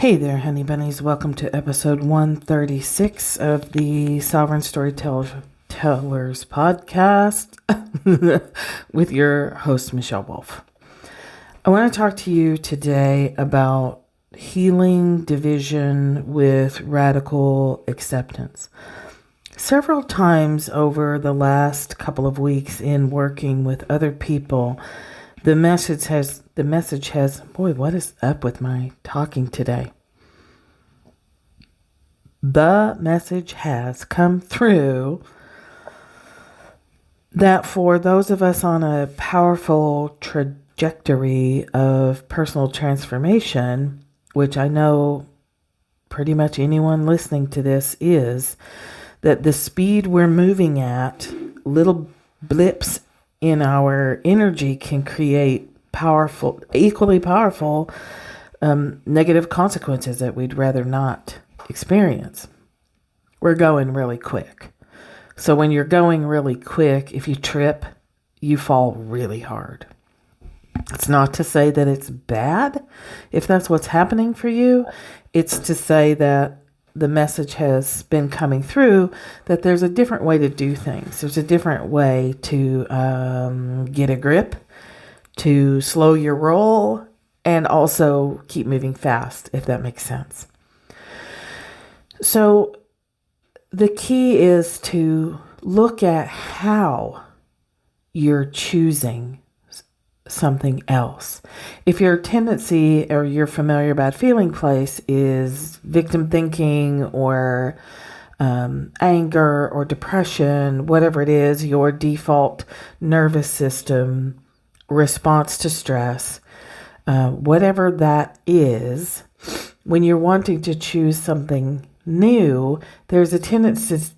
Hey there, honey bunnies. Welcome to episode 136 of the Sovereign Storytellers podcast with your host, Michelle Wolf. I want to talk to you today about healing division with radical acceptance. Several times over the last couple of weeks in working with other people, the message has, boy, what is up with my talking today? The message has come through that for those of us on a powerful trajectory of personal transformation, which I know pretty much anyone listening to this is, that the speed we're moving at, little blips in our energy can create equally powerful negative consequences that we'd rather not experience. We're going really quick. So when you're going really quick, if you trip, you fall really hard. It's not to say that it's bad if that's what's happening for you. It's to say that the message has been coming through that there's a different way to do things. There's a different way to get a grip, to slow your roll, and also keep moving fast, if that makes sense. So the key is to look at how you're choosing something else. If your tendency or your familiar bad feeling place is victim thinking or anger or depression, whatever it is, your default nervous system response to stress, whatever that is, when you're wanting to choose something new, there's a tendency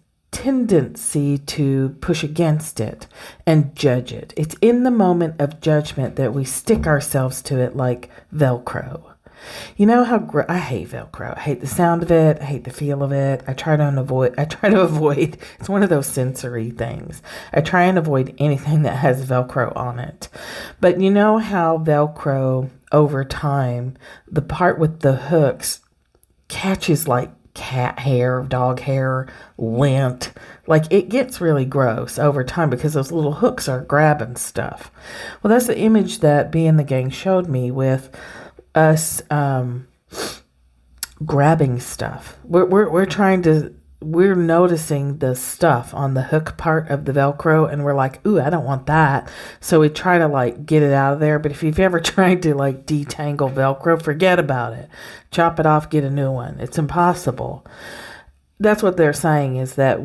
to push against it and judge it. It's in the moment of judgment that we stick ourselves to it like Velcro. You know how I hate Velcro. I hate the sound of it. I hate the feel of it. I try to avoid. It's one of those sensory things. I try and avoid anything that has Velcro on it. But you know how Velcro over time, the part with the hooks catches like cat hair, dog hair, lint. Like it gets really gross over time because those little hooks are grabbing stuff. Well, that's the image that Bee and the Gang showed me with us grabbing stuff. We're noticing the stuff on the hook part of the Velcro and we're like, ooh, I don't want that. So we try to like get it out of there. But if you've ever tried to like detangle Velcro, forget about it. Chop it off, get a new one. It's impossible. That's what they're saying is that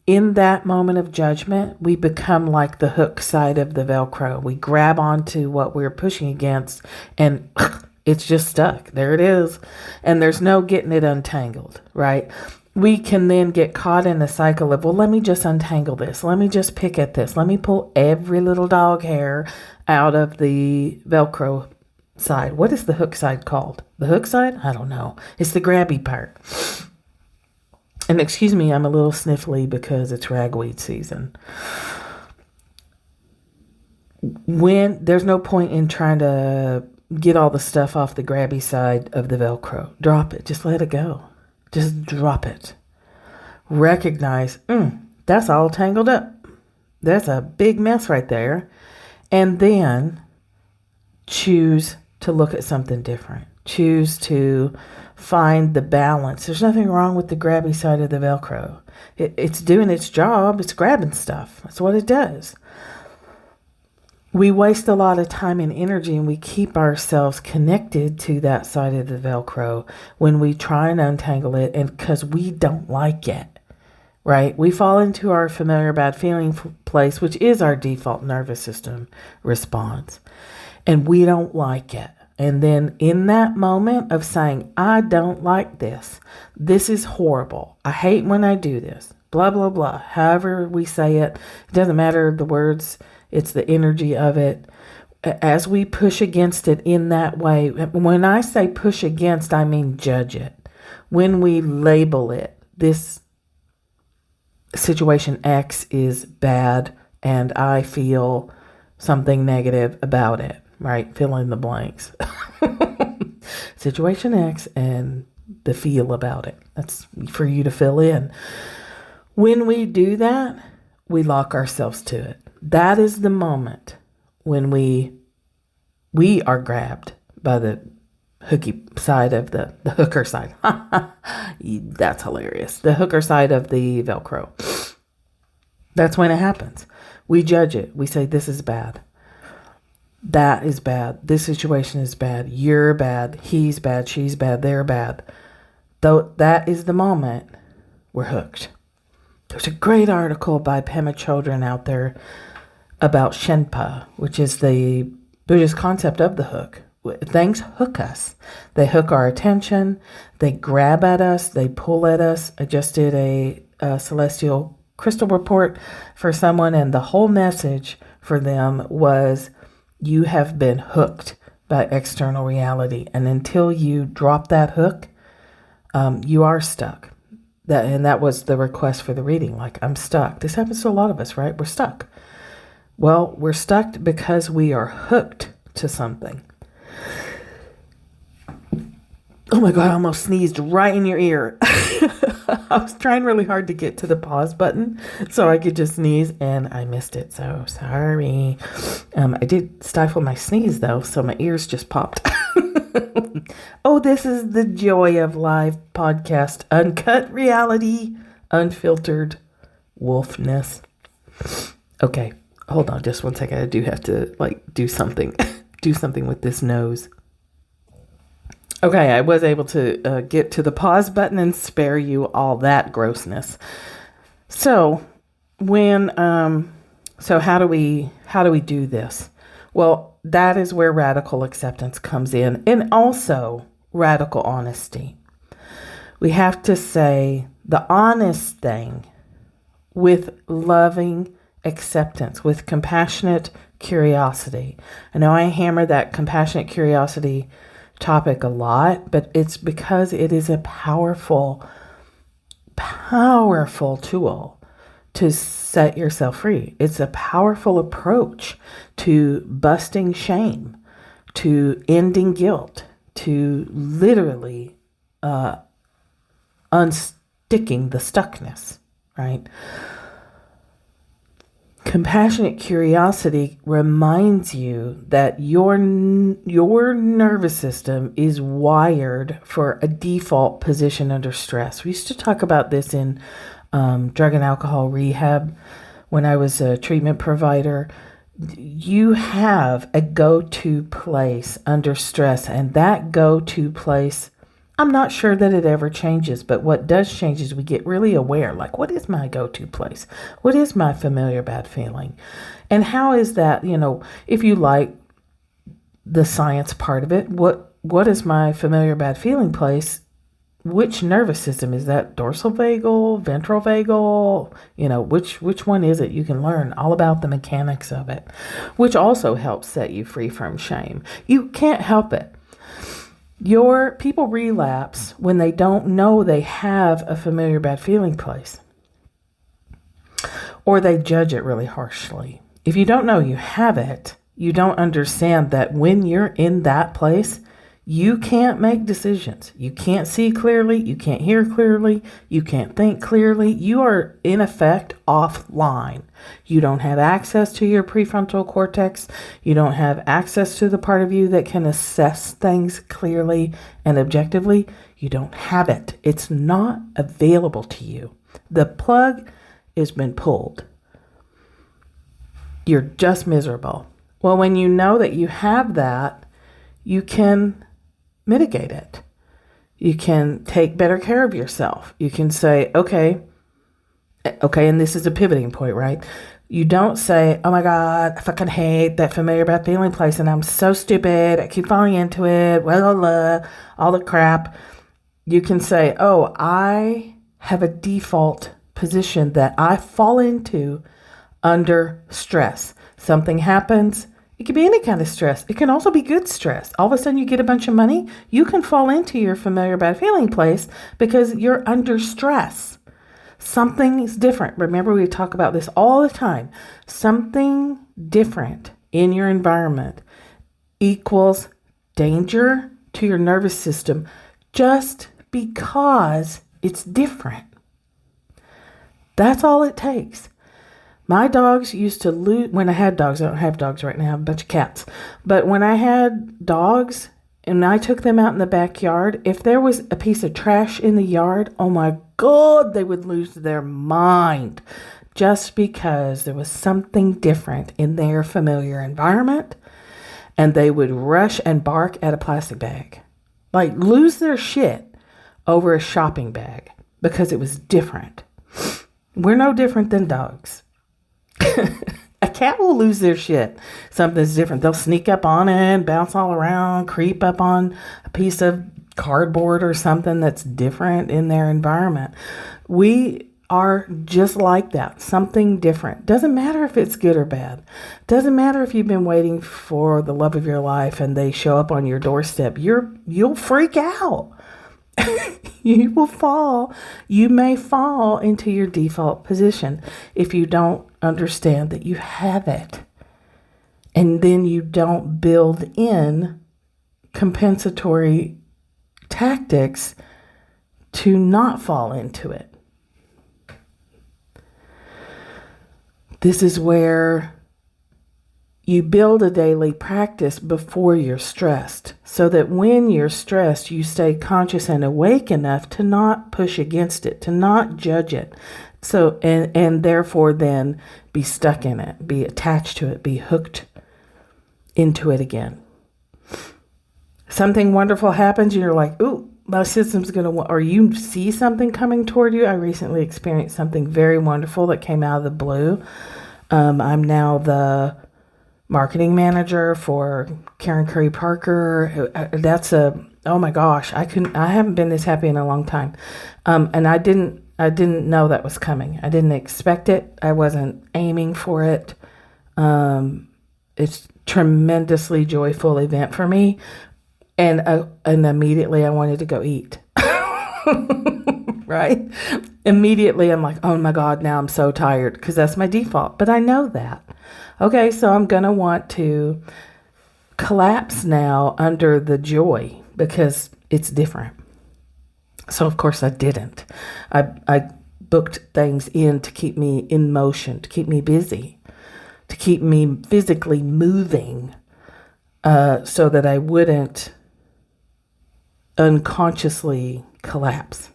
in that moment of judgment, we become like the hook side of the Velcro. We grab onto what we're pushing against and it's just stuck. There it is. And there's no getting it untangled, right? We can then get caught in the cycle of, well, let me just untangle this. Let me just pick at this. Let me pull every little dog hair out of the Velcro side. What is the hook side called? The hook side? I don't know. It's the grabby part. And excuse me, I'm a little sniffly because it's ragweed season. When there's no point in trying to get all the stuff off the grabby side of the Velcro. Drop it. Just let it go. Just drop it. Recognize, that's all tangled up. That's a big mess right there. And then choose to look at something different. Choose to find the balance. There's nothing wrong with the grabby side of the Velcro. It's doing its job. It's grabbing stuff. That's what it does. We waste a lot of time and energy and we keep ourselves connected to that side of the Velcro when we try and untangle it and because we don't like it, right? We fall into our familiar bad feeling place, which is our default nervous system response, and we don't like it. And then in that moment of saying, I don't like this, this is horrible, I hate when I do this, blah, blah, blah, however we say it, it doesn't matter the words. It's the energy of it. As we push against it in that way, when I say push against, I mean judge it. When we label it, this situation X is bad and I feel something negative about it, right? Fill in the blanks. situation X and the feel about it. That's for you to fill in. When we do that, we lock ourselves to it. That is the moment when we are grabbed by the hooky side of the hooker side. That's hilarious. The hooker side of the Velcro. That's when it happens. We judge it. We say, this is bad. That is bad. This situation is bad. You're bad. He's bad. She's bad. They're bad. Though that is the moment we're hooked. There's a great article by Pema Chodron out there about Shenpa, which is the Buddhist concept of the hook. Things hook us. They hook our attention. They grab at us. They pull at us. I just did a celestial crystal report for someone, and the whole message for them was, you have been hooked by external reality. And until you drop that hook, you are stuck. That was the request for the reading. Like, I'm stuck. This happens to a lot of us, right? We're stuck. Well, we're stuck because we are hooked to something. Oh my God, I almost sneezed right in your ear. I was trying really hard to get to the pause button so I could just sneeze, and I missed it. So sorry. I did stifle my sneeze though, so my ears just popped. Oh, this is the joy of live podcast. Uncut reality, unfiltered wolfness. Okay, hold on just one second. I do have to do something. Do something with this nose. Okay, I was able to get to the pause button and spare you all that grossness. So how do we do this? Well, that is where radical acceptance comes in, and also radical honesty. We have to say the honest thing with loving acceptance, with compassionate curiosity. I know I hammer that compassionate curiosity topic a lot, but it's because it is a powerful tool to set yourself free. It's a powerful approach to busting shame, to ending guilt, to literally unsticking the stuckness, right? Compassionate curiosity reminds you that your nervous system is wired for a default position under stress. We used to talk about this in drug and alcohol rehab when I was a treatment provider. You have a go-to place under stress, and that go-to place, I'm not sure that it ever changes, but what does change is we get really aware, like, what is my go-to place? What is my familiar bad feeling? And how is that, if you like the science part of it, what is my familiar bad feeling place? Which nervous system is that? Dorsal vagal, ventral vagal? Which one is it? You can learn all about the mechanics of it, which also helps set you free from shame. You can't help it. Your people relapse when they don't know they have a familiar bad feeling place, or they judge it really harshly. If you don't know you have it, you don't understand that when you're in that place, you can't make decisions. You can't see clearly. You can't hear clearly. You can't think clearly. You are, in effect, offline. You don't have access to your prefrontal cortex. You don't have access to the part of you that can assess things clearly and objectively. You don't have it. It's not available to you. The plug has been pulled. You're just miserable. Well, when you know that you have that, you can mitigate it. You can take better care of yourself. You can say, okay, and this is a pivoting point, right? You don't say, oh my God, I fucking hate that familiar bad feeling place and I'm so stupid. I keep falling into it, all the crap. You can say, oh, I have a default position that I fall into under stress. Something happens. It can be any kind of stress. It can also be good stress. All of a sudden you get a bunch of money. You can fall into your familiar bad feeling place because you're under stress. Something is different. Remember, we talk about this all the time. Something different in your environment equals danger, to your nervous system just because it's different. That's all it takes. My dogs used to lose, when I had dogs, I don't have dogs right now, I have a bunch of cats. But when I had dogs and I took them out in the backyard, if there was a piece of trash in the yard, oh my God, they would lose their mind just because there was something different in their familiar environment, and they would rush and bark at a plastic bag. Like lose their shit over a shopping bag because it was different. We're no different than dogs. A cat will lose their shit. Something's different. They'll sneak up on it, bounce all around, creep up on a piece of cardboard or something that's different in their environment. We are just like that. Something different. Doesn't matter if it's good or bad. Doesn't matter if you've been waiting for the love of your life and they show up on your doorstep. You'll freak out. You will fall. You may fall into your default position if you don't understand that you have it. And then you don't build in compensatory tactics to not fall into it. This is where you build a daily practice before you're stressed, so that when you're stressed, you stay conscious and awake enough to not push against it, to not judge it. So, and therefore then be stuck in it, be attached to it, be hooked into it again. Something wonderful happens and you're like, ooh, my system's going to, or you see something coming toward you. I recently experienced something very wonderful that came out of the blue. I'm now the marketing manager for Karen Curry Parker. Oh my gosh, I haven't been this happy in a long time. And I didn't know that was coming. I didn't expect it. I wasn't aiming for it. It's tremendously joyful event for me. And immediately I wanted to go eat. Right? Immediately I'm like, oh my God, now I'm so tired, because that's my default. But I know that. Okay, so I'm going to want to collapse now under the joy because it's different. So, of course, I didn't. I booked things in to keep me in motion, to keep me busy, to keep me physically moving, so that I wouldn't unconsciously collapse.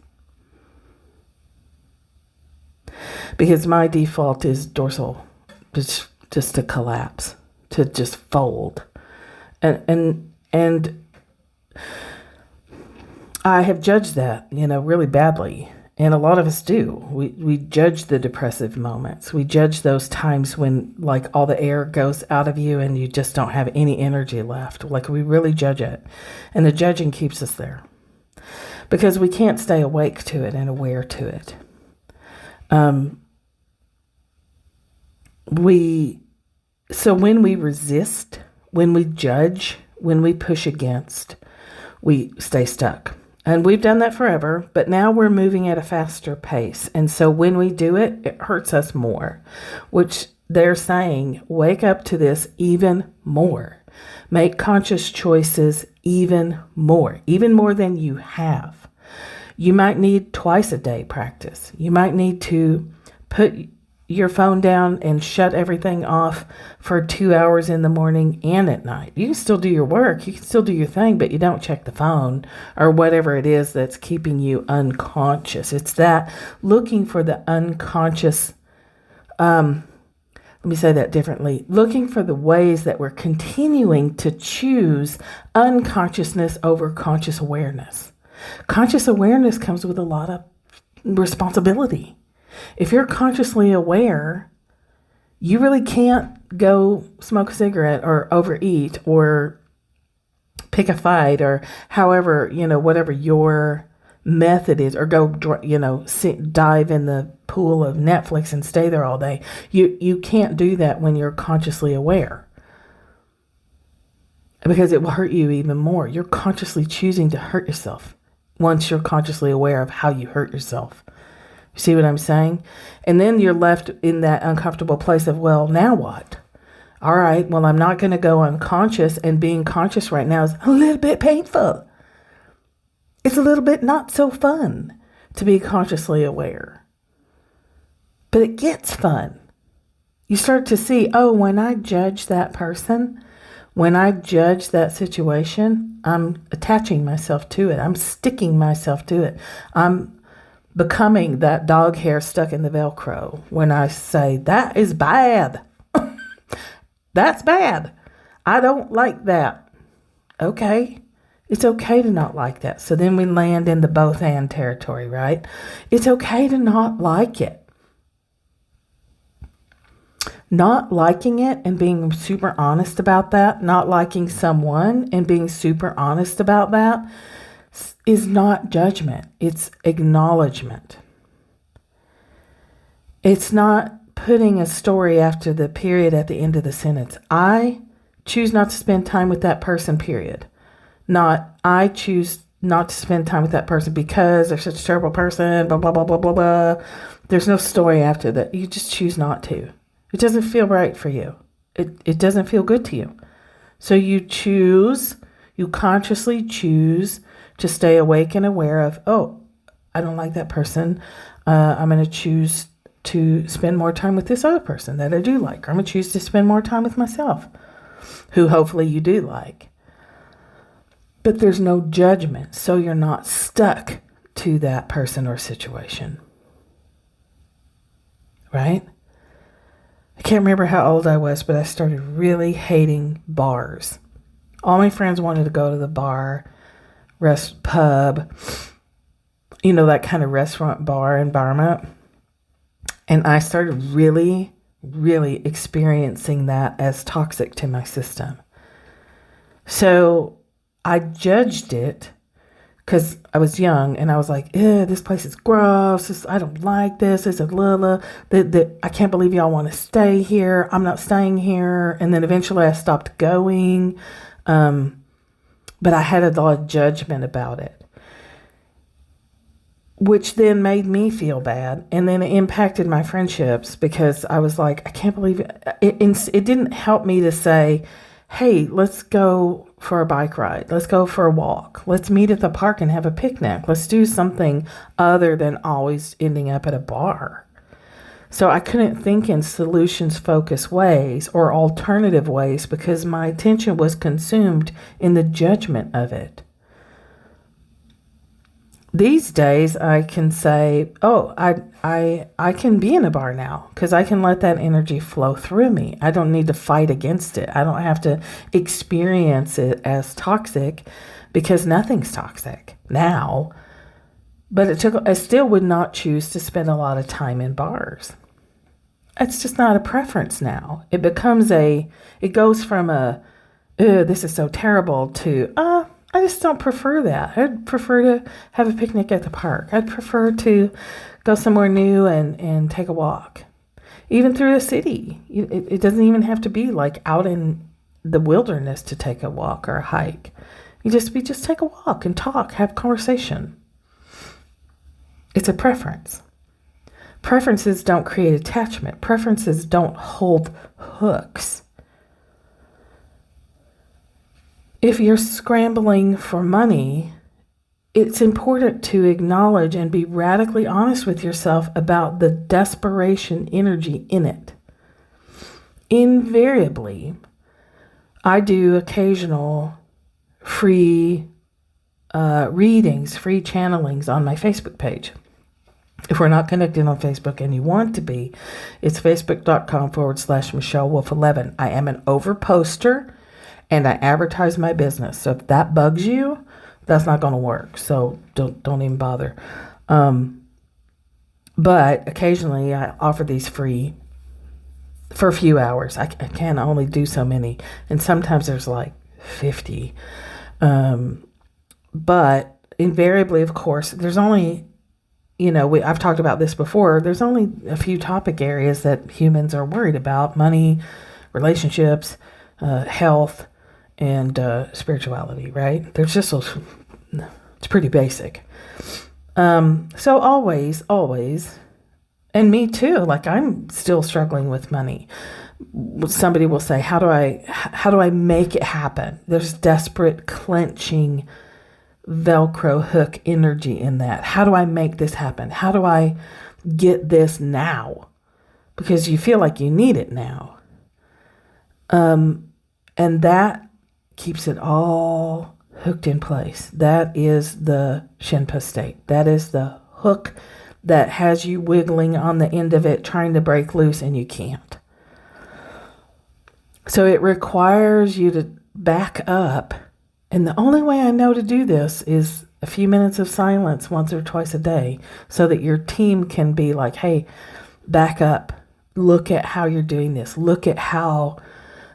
Because my default is dorsal, just to collapse, to just fold. And I have judged that, really badly. And a lot of us do. We judge the depressive moments. We judge those times when like all the air goes out of you and you just don't have any energy left. Like we really judge it. And the judging keeps us there because we can't stay awake to it and aware to it. So when we resist, when we judge, when we push against, we stay stuck. And we've done that forever, but now we're moving at a faster pace. And so when we do it, it hurts us more, which they're saying, wake up to this even more. Make conscious choices even more than you have. You might need twice a day practice. You might need to put your phone down and shut everything off for 2 hours in the morning and at night. You can still do your work. You can still do your thing, but you don't check the phone or whatever it is that's keeping you unconscious. It's that looking for the unconscious. Let me say that differently. Looking for the ways that we're continuing to choose unconsciousness over conscious awareness. Conscious awareness comes with a lot of responsibility. If you're consciously aware, you really can't go smoke a cigarette or overeat or pick a fight or however, whatever your method is, or go, dive in the pool of Netflix and stay there all day. You can't do that when you're consciously aware, because it will hurt you even more. You're consciously choosing to hurt yourself once you're consciously aware of how you hurt yourself. See what I'm saying? And then you're left in that uncomfortable place of, well, now what? All right, well, I'm not going to go unconscious, and being conscious right now is a little bit painful. It's a little bit not so fun to be consciously aware. But it gets fun. You start to see, oh, when I judge that person, when I judge that situation, I'm attaching myself to it. I'm sticking myself to it. I'm becoming that dog hair stuck in the Velcro when I say, that is bad. That's bad. I don't like that. Okay. It's okay to not like that. So then we land in the both and territory, right? It's okay to not like it. Not liking it and being super honest about that, not liking someone and being super honest about that is not judgment. It's acknowledgement. It's not putting a story after the period at the end of the sentence. I choose not to spend time with that person, period. Not, I choose not to spend time with that person because they're such a terrible person, blah, blah, blah, blah, blah, blah. There's no story after that. You just choose not to. It doesn't feel right for you. It doesn't feel good to you. So you consciously choose to stay awake and aware of, oh, I don't like that person. I'm going to choose to spend more time with this other person that I do like. Or I'm going to choose to spend more time with myself, who hopefully you do like. But there's no judgment, so you're not stuck to that person or situation. Right? I can't remember how old I was, but I started really hating bars. All my friends wanted to go to the bar, pub, that kind of restaurant bar environment. And I started really, really experiencing that as toxic to my system. So I judged it because I was young and I was like, this place is gross. I don't like this. It's a blah. I can't believe y'all want to stay here. I'm not staying here. And then eventually I stopped going. But I had a lot of judgment about it, which then made me feel bad. And then it impacted my friendships because I was like, I can't believe it. It didn't help me to say, hey, let's go for a bike ride. Let's go for a walk. Let's meet at the park and have a picnic. Let's do something other than always ending up at a bar. So I couldn't think in solutions-focused ways or alternative ways because my attention was consumed in the judgment of it. These days, I can say, oh, I can be in a bar now because I can let that energy flow through me. I don't need to fight against it. I don't have to experience it as toxic because nothing's toxic now. But I still would not choose to spend a lot of time in bars. It's just not a preference now. It goes from this is so terrible to, I just don't prefer that. I'd prefer to have a picnic at the park. I'd prefer to go somewhere new and take a walk. Even through a city. It doesn't even have to be like out in the wilderness to take a walk or a hike. We just take a walk and talk, have conversation. It's a preference. Preferences don't create attachment. Preferences don't hold hooks. If you're scrambling for money, it's important to acknowledge and be radically honest with yourself about the desperation energy in it. Invariably, I do occasional free readings, free channelings on my Facebook page. If we're not connected on Facebook and you want to be, it's facebook.com/MichelleWolf11. I am an overposter. And I advertise my business. So if that bugs you, that's not going to work. So don't even bother. But occasionally I offer these free for a few hours. I can only do so many. And sometimes there's like 50. But invariably, of course, there's only, I've talked about this before. There's only a few topic areas that humans are worried about: money, relationships, health, and spirituality, right? It's pretty basic. So always, and me too, like I'm still struggling with money, somebody will say, how do I make it happen? There's desperate clenching Velcro hook energy in that. How do I make this happen? How do I get this now? Because you feel like you need it now. And that keeps it all hooked in place. That is the Shinpa state. That is the hook that has you wiggling on the end of it, trying to break loose, and you can't. So it requires you to back up. And the only way I know to do this is a few minutes of silence once or twice a day, so that your team can be like, hey, back up. Look at how you're doing this. Look at how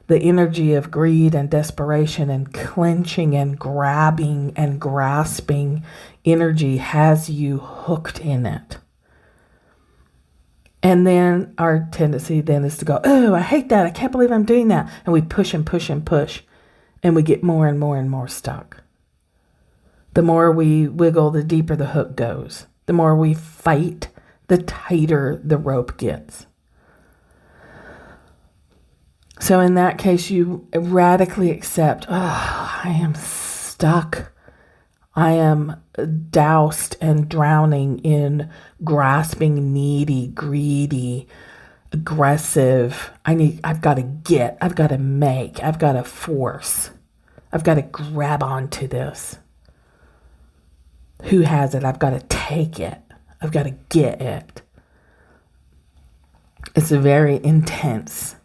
the energy of greed and desperation and clenching and grabbing and grasping energy has you hooked in it. And then our tendency then is to go, oh, I hate that. I can't believe I'm doing that. And we push and push and push. And we get more and more and more stuck. The more we wiggle, the deeper the hook goes. The more we fight, the tighter the rope gets. So in that case, you radically accept, oh, I am stuck. I am doused and drowning in grasping, needy, greedy, aggressive. I've got to make, I've got to force. I've got to grab onto this. Who has it? I've got to take it. I've got to get it. It's very intense.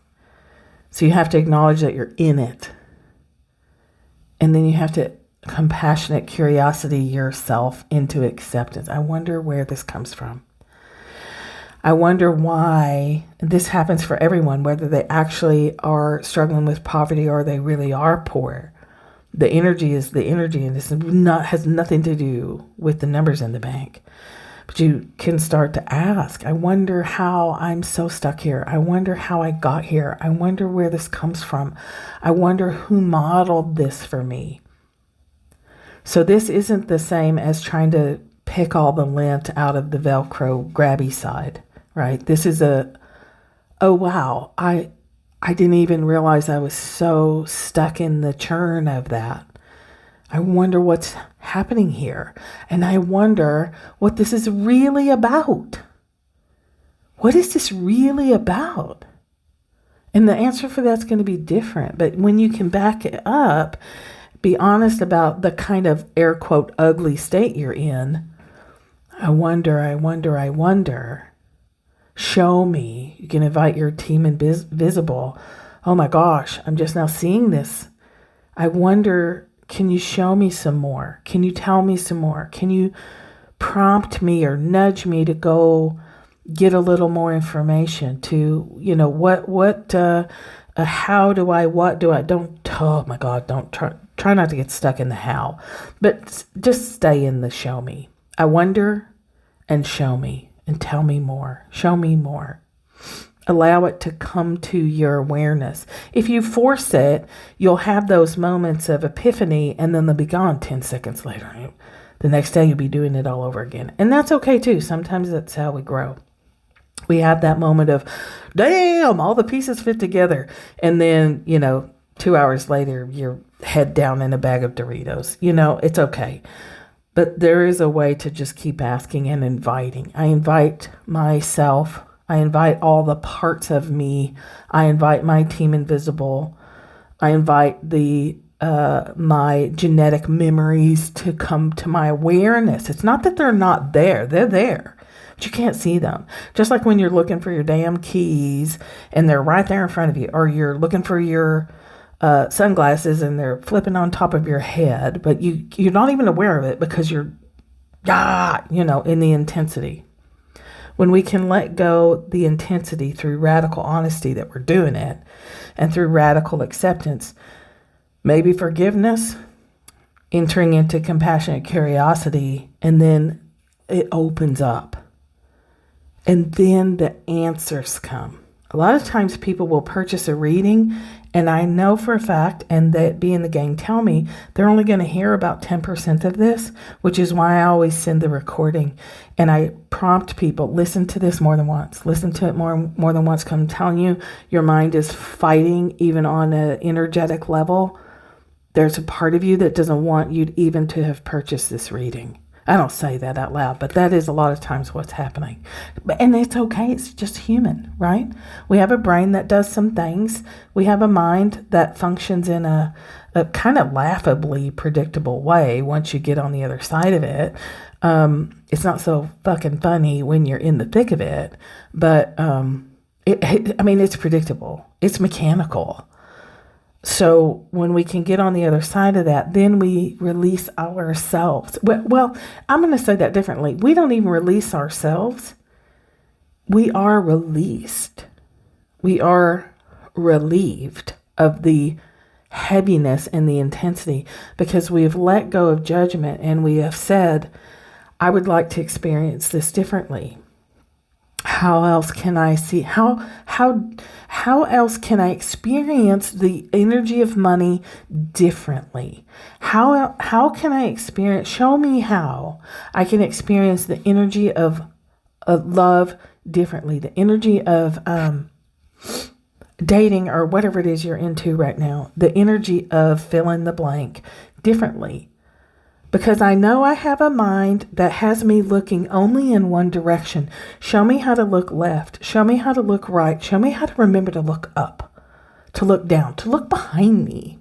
So you have to acknowledge that you're in it. And then you have to compassionate curiosity yourself into acceptance. I wonder where this comes from. I wonder why this happens for everyone, whether they actually are struggling with poverty or they really are poor. The energy is the energy, and this has nothing to do with the numbers in the bank. But you can start to ask, I wonder how I'm so stuck here. I wonder how I got here. I wonder where this comes from. I wonder who modeled this for me. So this isn't the same as trying to pick all the lint out of the Velcro grabby side, right? This is oh wow, I didn't even realize I was so stuck in the churn of that. I wonder what's happening here. And I wonder what this is really about. What is this really about? And the answer for that's going to be different. But when you can back it up, be honest about the kind of air quote ugly state you're in. I wonder. Show me. You can invite your team invisible. Oh my gosh, I'm just now seeing this. I wonder, can you show me some more? Can you tell me some more? Can you prompt me or nudge me to go get a little more information to, oh my God, don't try not to get stuck in the how, but just stay in the show me. I wonder and show me and tell me more. Show me more. Allow it to come to your awareness. If you force it, you'll have those moments of epiphany and then they'll be gone 10 seconds later. The next day you'll be doing it all over again. And that's okay too. Sometimes that's how we grow. We have that moment of, damn, all the pieces fit together. And then, 2 hours later, you're head down in a bag of Doritos. It's okay. But there is a way to just keep asking and inviting. I invite myself. I invite all the parts of me. I invite my team invisible. I invite my genetic memories to come to my awareness. It's not that they're not there. They're there. But you can't see them. Just like when you're looking for your damn keys and they're right there in front of you, or you're looking for your sunglasses and they're flipping on top of your head, but you're not even aware of it because you're, in the intensity. When we can let go the intensity through radical honesty that we're doing it, and through radical acceptance, maybe forgiveness, entering into compassionate curiosity, and then it opens up. And then the answers come. A lot of times people will purchase a reading And I know for a fact, and that being the gang tell me, they're only going to hear about 10% of this, which is why I always send the recording. And I prompt people, listen to this more than once. Listen to it more than once. Because I'm telling you, your mind is fighting even on an energetic level. There's a part of you that doesn't want you even to have purchased this reading. I don't say that out loud, but that is a lot of times what's happening. And it's okay. It's just human, right? We have a brain that does some things. We have a mind that functions in a kind of laughably predictable way once you get on the other side of it. It's not so fucking funny when you're in the thick of it, but it's predictable. It's mechanical. So when we can get on the other side of that, then we release ourselves. Well, I'm going to say that differently. We don't even release ourselves. We are released. We are relieved of the heaviness and the intensity because we have let go of judgment and we have said, I would like to experience this differently. How else can I see? How else can I experience the energy of money differently? How can I experience? Show me how I can experience the energy of love differently. The energy of dating or whatever it is you're into right now. The energy of fill in the blank differently. Because I know I have a mind that has me looking only in one direction. Show me how to look left. Show me how to look right. Show me how to remember to look up, to look down, to look behind me.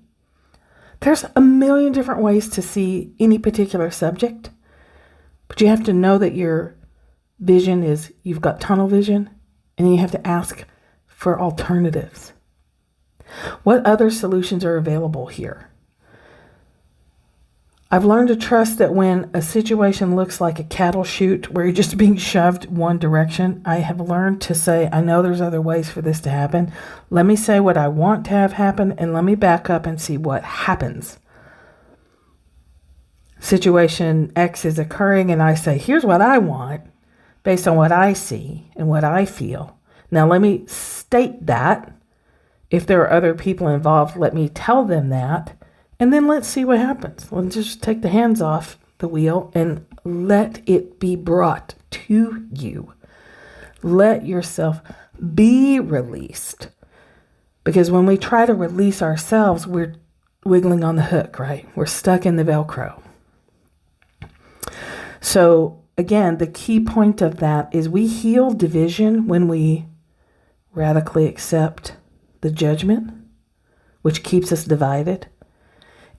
There's a million different ways to see any particular subject. But you have to know that your vision is, you've got tunnel vision, and you have to ask for alternatives. What other solutions are available here? I've learned to trust that when a situation looks like a cattle chute where you're just being shoved one direction, I have learned to say, I know there's other ways for this to happen. Let me say what I want to have happen and let me back up and see what happens. Situation X is occurring and I say, here's what I want based on what I see and what I feel. Now let me state that. If there are other people involved, let me tell them that. And then let's see what happens. Let's just take the hands off the wheel and let it be brought to you. Let yourself be released. Because when we try to release ourselves, we're wiggling on the hook, right? We're stuck in the Velcro. So again, the key point of that is we heal division when we radically accept the judgment, which keeps us divided.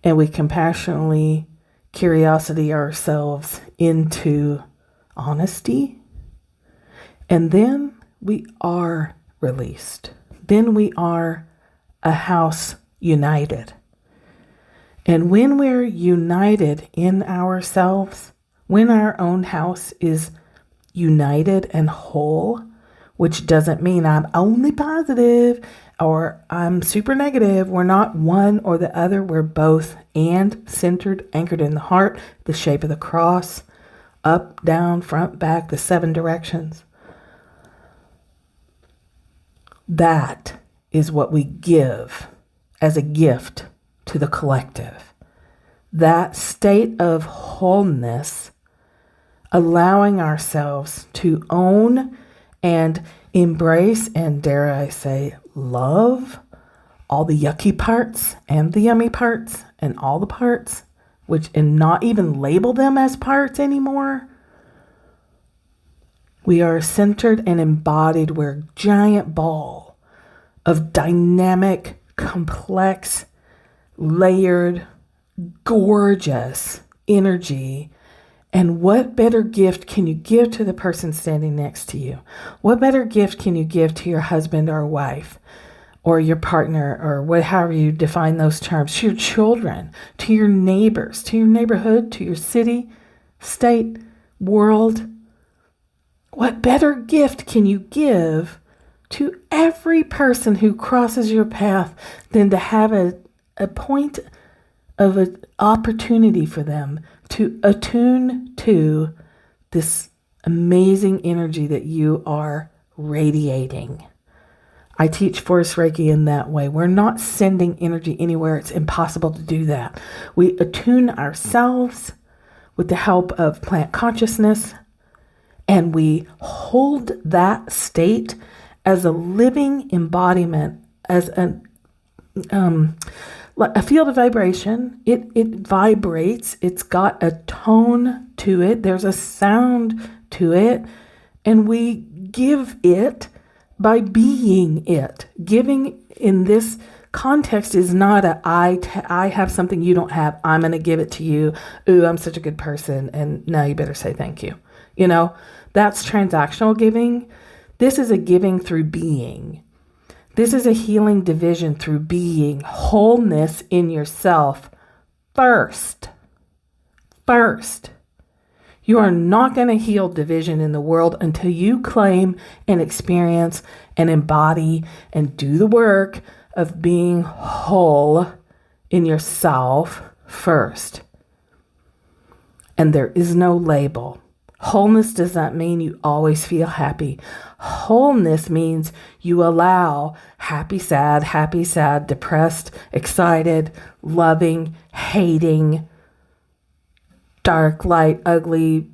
And we compassionately curiosity ourselves into honesty. And then we are released. Then we are a house united. And when we're united in ourselves, when our own house is united and whole, which doesn't mean I'm only positive or I'm super negative. We're not one or the other. We're both and centered, anchored in the heart, the shape of the cross, up, down, front, back, the 7 directions. That is what we give as a gift to the collective. That state of wholeness, allowing ourselves to own and embrace and, dare I say, love all the yucky parts and the yummy parts and all the parts, and not even label them as parts anymore. We are centered and embodied. We're a giant ball of dynamic, complex, layered, gorgeous energy. And what better gift can you give to the person standing next to you? What better gift can you give to your husband or wife or your partner or however you define those terms, to your children, to your neighbors, to your neighborhood, to your city, state, world? What better gift can you give to every person who crosses your path than to have a point of an opportunity for them to attune to this amazing energy that you are radiating? I teach Force Reiki in that way. We're not sending energy anywhere. It's impossible to do that. We attune ourselves with the help of plant consciousness, and we hold that state as a living embodiment, as a field of vibration. It vibrates. It's got a tone to it. There's a sound to it. And we give it by being it. Giving in this context is not I have something you don't have. I'm going to give it to you. Ooh, I'm such a good person. And now you better say thank you. That's transactional giving. This is a giving through being. This is a healing division through being, wholeness in yourself first. First. You are not going to heal division in the world until you claim and experience and embody and do the work of being whole in yourself first. And there is no label. Wholeness does not mean you always feel happy. Wholeness means you allow happy, sad, depressed, excited, loving, hating, dark, light, ugly,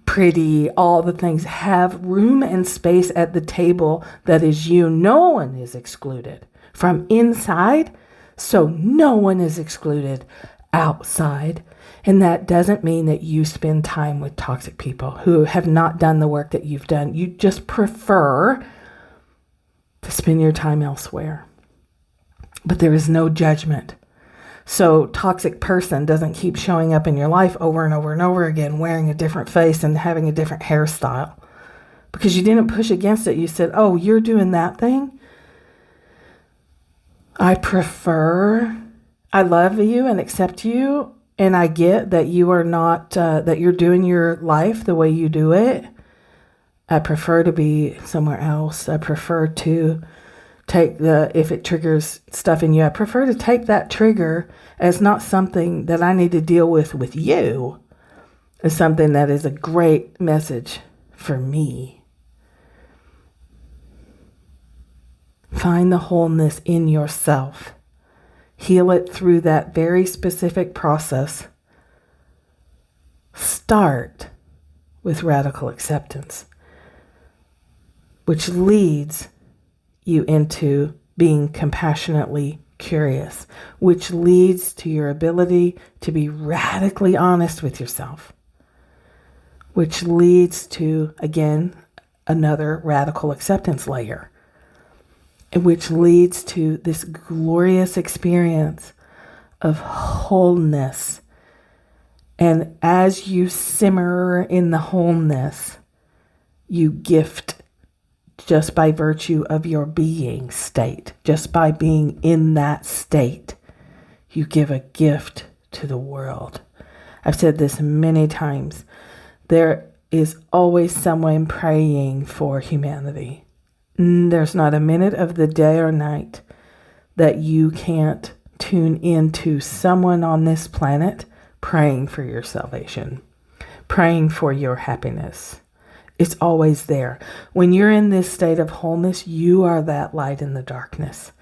pretty, all the things have room and space at the table that is you. No one is excluded from inside, so no one is excluded outside. And that doesn't mean that you spend time with toxic people who have not done the work that you've done. You just prefer to spend your time elsewhere. But there is no judgment. So toxic person doesn't keep showing up in your life over and over and over again, wearing a different face and having a different hairstyle. Because you didn't push against it. You said, oh, you're doing that thing? I love you and accept you. And I get that you are not, that you're doing your life the way you do it. I prefer to be somewhere else. I prefer to take if it triggers stuff in you, I prefer to take that trigger as not something that I need to deal with you, as something that is a great message for me. Find the wholeness in yourself. Heal it through that very specific process. Start with radical acceptance, which leads you into being compassionately curious, which leads to your ability to be radically honest with yourself, which leads to, again, another radical acceptance layer, which leads to this glorious experience of wholeness. And as you simmer in the wholeness, you gift just by virtue of your being state, just by being in that state, you give a gift to the world. I've said this many times. There is always someone praying for humanity. There's not a minute of the day or night that you can't tune into someone on this planet praying for your salvation, praying for your happiness. It's always there. When you're in this state of wholeness, you are that light in the darkness.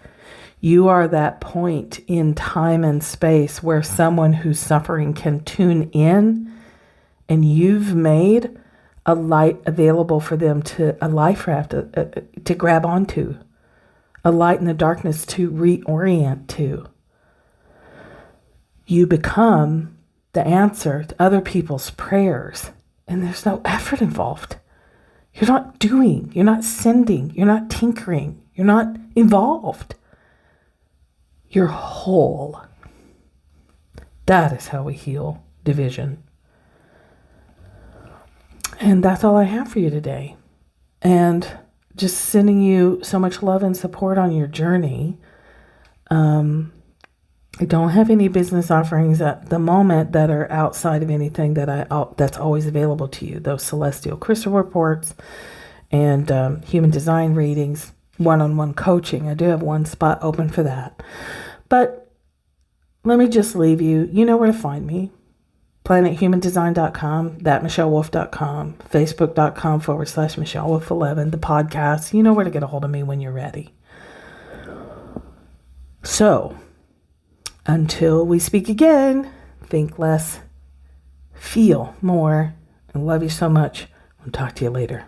You are that point in time and space where someone who's suffering can tune in, and you've made a light available for them, to a life raft to grab onto, a light in the darkness to reorient to. You become the answer to other people's prayers, and there's no effort involved. You're not doing, you're not sending, you're not tinkering, you're not involved. You're whole. That is how we heal division. And that's all I have for you today. And just sending you so much love and support on your journey. I don't have any business offerings at the moment that are outside of anything that's always available to you. Those celestial crystal reports and human design readings, one-on-one coaching. I do have one spot open for that. But let me just leave you. You know where to find me. planethumandesign.com, thatmichellewolf.com, facebook.com/MichelleWolf11, the podcast. You know where to get a hold of me when you're ready. So, until we speak again, think less, feel more, and love you so much. I'll talk to you later.